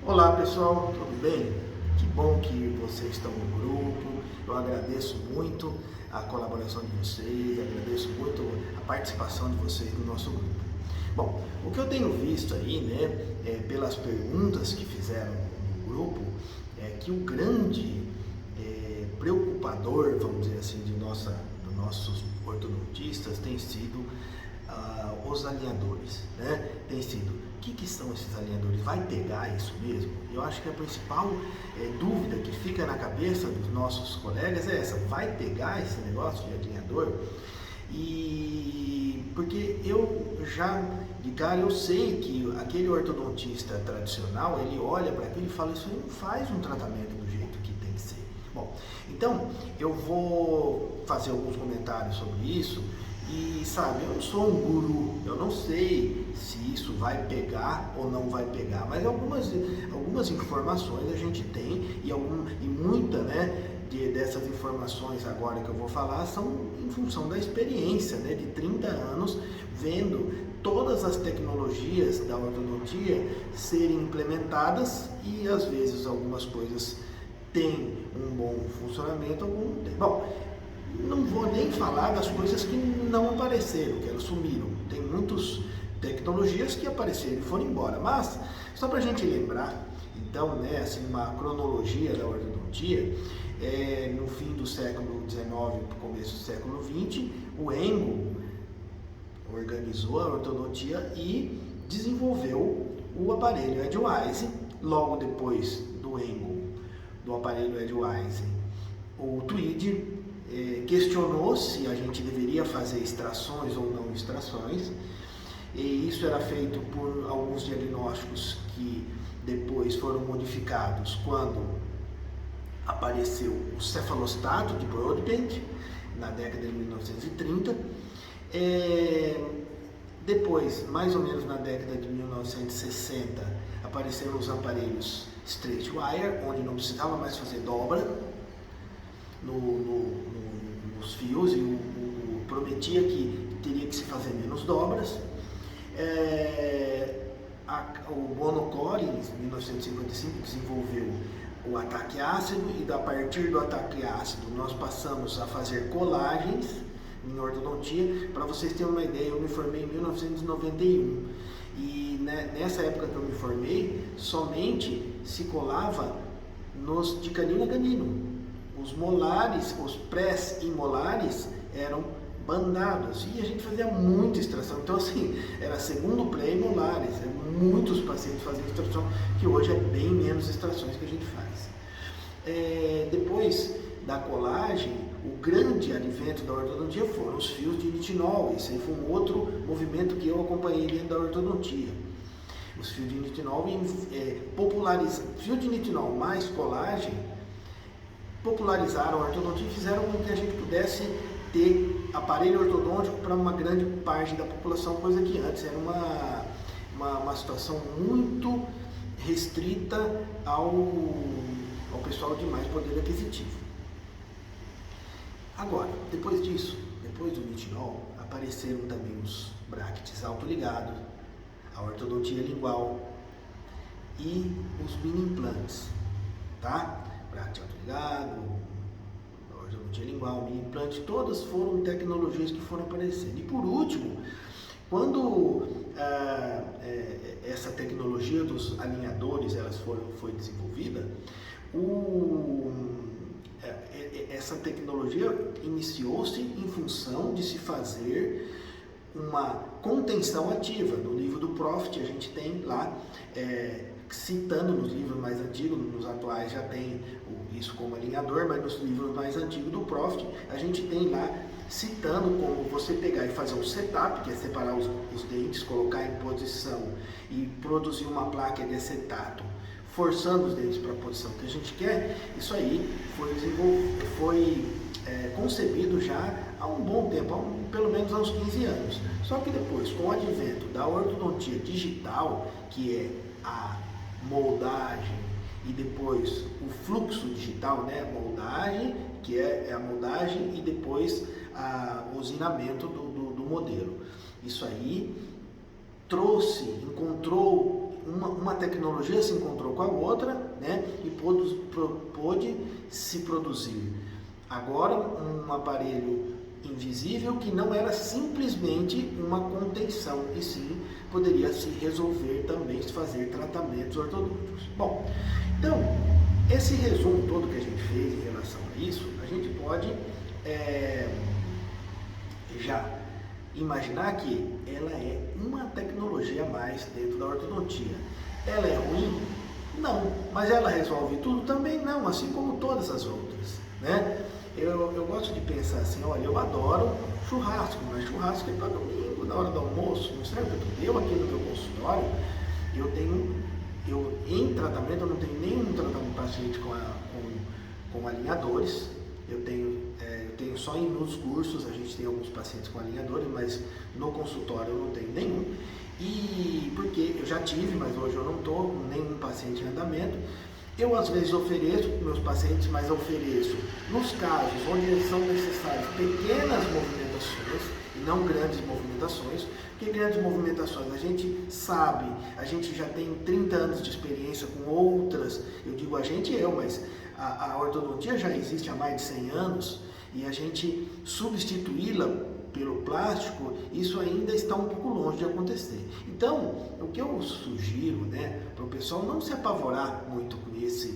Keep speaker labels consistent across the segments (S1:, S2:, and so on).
S1: Olá pessoal, tudo bem? Que bom que vocês estão no grupo. Eu agradeço muito a colaboração de vocês, agradeço muito a participação de vocês no nosso grupo. Bom, o que eu tenho visto aí, pelas perguntas que fizeram no grupo, é que o grande preocupador, vamos dizer assim, dos nossos ortodontistas tem sido os alinhadores, né? Tem sido, o que são esses alinhadores? Vai pegar isso mesmo? Eu acho que a principal dúvida que fica na cabeça dos nossos colegas é essa: vai pegar esse negócio de alinhador? E porque eu já, de cara, eu sei que aquele ortodontista tradicional, ele olha para aquilo e fala: isso aí não faz um tratamento do jeito que tem que ser. Bom, então eu vou fazer alguns comentários sobre isso. E sabe, eu não sou um guru, eu não sei se isso vai pegar ou não vai pegar, mas algumas informações a gente tem e muita, dessas informações agora que eu vou falar são em função da experiência, de 30 anos vendo todas as tecnologias da ortodontia serem implementadas e às vezes algumas coisas têm um bom funcionamento, algum não tem. Bom, não vou nem falar das coisas que não apareceram, que elas sumiram. Tem muitas tecnologias que apareceram e foram embora. Mas, só para a gente lembrar, então, assim, uma cronologia da ortodontia, no fim do século XIX, começo do século XX, o Engel organizou a ortodontia e desenvolveu o aparelho Edgewise. Logo depois do Engel, do aparelho Edgewise, o Tweed questionou se a gente deveria fazer extrações ou não extrações, e isso era feito por alguns diagnósticos que depois foram modificados quando apareceu o cefalostato de Broadbent na década de 1930. Depois, mais ou menos na década de 1960, apareceram os aparelhos straight wire, onde não precisava mais fazer dobra nos fios, e prometia que teria que se fazer menos dobras. O Bonocore, em 1955, desenvolveu o ataque ácido, e a partir do ataque ácido nós passamos a fazer colagens em ortodontia. Para vocês terem uma ideia, eu me formei em 1991 e nessa época que eu me formei, somente se colava nos de canino a canino. Os molares, os prés e molares eram bandados e a gente fazia muita extração. Então, assim, era segundo pré e molares. Muitos pacientes faziam extração, que hoje é bem menos extrações que a gente faz. Depois da colagem, o grande advento da ortodontia foram os fios de nitinol. Esse aí foi um outro movimento que eu acompanhei dentro da ortodontia. Os fios de nitinol fio de nitinol mais colagem popularizaram a ortodontia e fizeram com que a gente pudesse ter aparelho ortodôntico para uma grande parte da população, coisa que antes era uma situação muito restrita ao pessoal de mais poder aquisitivo. Agora, depois disso, depois do nitinol, apareceram também os brackets autoligados, a ortodontia lingual e os mini implantes, tá? Bracket autoligado, ortodontia lingual, mini implante, todas foram tecnologias que foram aparecendo. E por último, quando essa tecnologia dos alinhadores foi desenvolvida, essa tecnologia iniciou-se em função de se fazer uma contenção ativa. No livro do Profit a gente tem lá, citando nos livros mais antigos, nos atuais já tem isso como alinhador, mas nos livros mais antigos do Profit a gente tem lá citando como você pegar e fazer um setup, que é separar os dentes, colocar em posição e produzir uma placa de acetato, forçando os dentes para a posição que a gente quer. Isso aí foi concebido já há um bom tempo, pelo menos há uns 15 anos. Só que depois, com o advento da ortodontia digital, que é a moldagem e depois o fluxo digital, moldagem, que é a moldagem, e depois o usinamento do modelo. Isso aí encontrou uma tecnologia se encontrou com a outra, né, e pôde se produzir agora um aparelho invisível que não era simplesmente uma contenção, e sim poderia se resolver também, se fazer tratamentos ortodônticos. Bom, então, esse resumo todo que a gente fez em relação a isso, a gente pode já imaginar que ela é uma tecnologia a mais dentro da ortodontia. Ela é ruim? Não. Mas ela resolve tudo? Também não, assim como todas as outras, né? Eu gosto de pensar assim, olha, eu adoro churrasco, mas churrasco é para domingo, na hora do almoço, não serve para tudo. Eu aqui no meu consultório, em tratamento, eu não tenho nenhum tratamento paciente com alinhadores. Eu tenho só nos cursos, a gente tem alguns pacientes com alinhadores, mas no consultório eu não tenho nenhum. E porque eu já tive, mas hoje eu não estou com nenhum paciente em andamento. Eu às vezes ofereço para meus pacientes, mas ofereço nos casos onde são necessárias pequenas movimentações e não grandes movimentações, porque grandes movimentações a gente sabe, a gente já tem 30 anos de experiência com outras, eu digo a gente e eu, mas a ortodontia já existe há mais de 100 anos e a gente substituí-la pelo plástico, isso ainda está um pouco longe de acontecer. Então, o que eu sugiro, né, para o pessoal não se apavorar muito com isso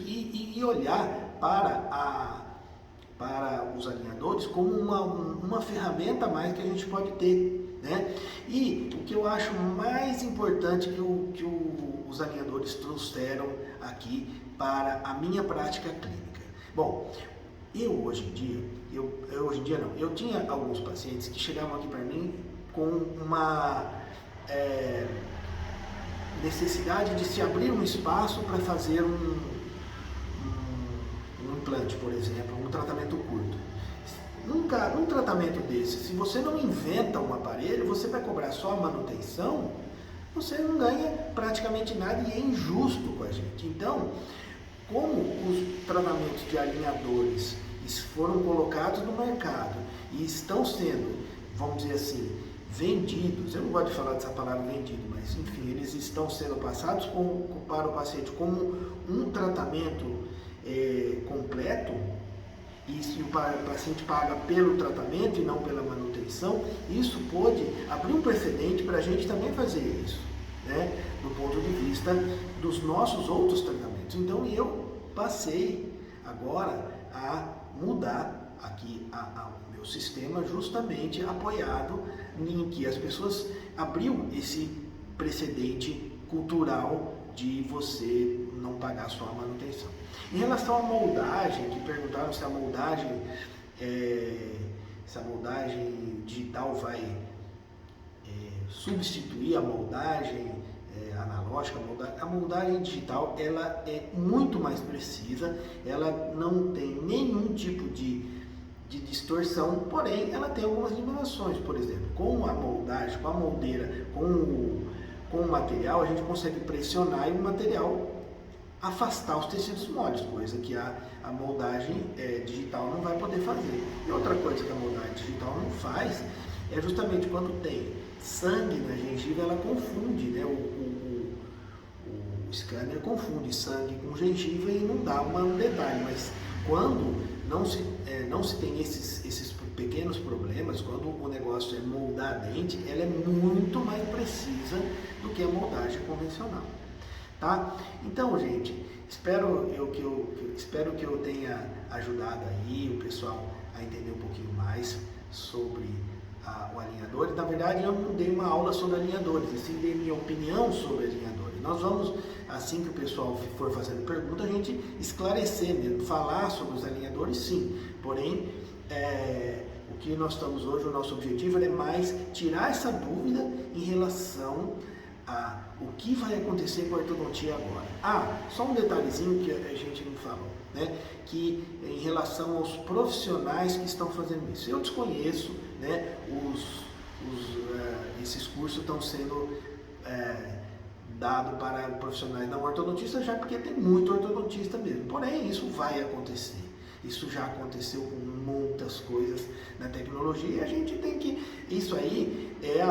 S1: e olhar para os alinhadores como uma ferramenta a mais que a gente pode ter, né? E o que eu acho mais importante que os alinhadores trouxeram aqui para a minha prática clínica. Bom, eu tinha alguns pacientes que chegavam aqui para mim com uma necessidade de se abrir um espaço para fazer um implante, por exemplo, um tratamento curto. Num tratamento desse, se você não inventa um aparelho, você vai cobrar só a manutenção, você não ganha praticamente nada e é injusto com a gente. Então, como os tratamentos de alinhadores foram colocados no mercado e estão sendo, vamos dizer assim, vendidos, eu não gosto de falar dessa palavra vendido, mas enfim, eles estão sendo passados para o paciente como um tratamento completo, e se o paciente paga pelo tratamento e não pela manutenção, isso pode abrir um precedente para a gente também fazer isso, né, do ponto de vista dos nossos outros tratamentos. Então eu passei agora a mudar aqui o meu sistema justamente apoiado em que as pessoas abriu esse precedente cultural de você não pagar só a manutenção. Em relação à moldagem, que perguntaram se a moldagem digital vai substituir a moldagem analógica, a moldagem digital ela é muito mais precisa, ela não tem nenhum tipo de distorção, porém ela tem algumas limitações. Por exemplo, com a moldagem, com a moldeira, com o material, a gente consegue pressionar e o material afastar os tecidos moles, coisa que a moldagem digital não vai poder fazer. E outra coisa que a moldagem digital não faz é justamente quando tem sangue na gengiva, ela confunde, né? O scanner confunde sangue com gengiva e não dá um detalhe, mas quando não se tem esses pequenos problemas, quando o negócio é moldar a dente, ela é muito mais precisa do que a moldagem convencional, tá? Então, gente, espero que eu tenha ajudado aí o pessoal a entender um pouquinho mais sobre o alinhador. Na verdade, eu não dei uma aula sobre alinhadores, e sim dei minha opinião sobre alinhadores. Nós vamos, assim que o pessoal for fazendo pergunta, a gente esclarecer mesmo, falar sobre os alinhadores, sim. Porém, o que nós estamos hoje, o nosso objetivo é mais tirar essa dúvida em relação a o que vai acontecer com a ortodontia agora. Só um detalhezinho que a gente não falou, né? Que em relação aos profissionais que estão fazendo isso, eu desconheço, né? Esses cursos estão sendo dados para profissionais não ortodontistas, já porque tem muito ortodontista mesmo. Porém, isso vai acontecer. Isso já aconteceu com muitas coisas na tecnologia e a gente tem que... Isso aí é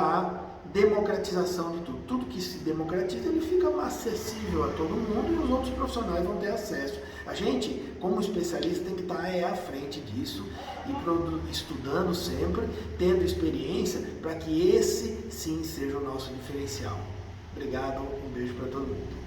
S1: democratização de tudo. Tudo que se democratiza, ele fica acessível a todo mundo e os outros profissionais vão ter acesso. A gente, como especialista, tem que estar à frente disso e estudando sempre, tendo experiência, para que esse sim seja o nosso diferencial. Obrigado, um beijo para todo mundo.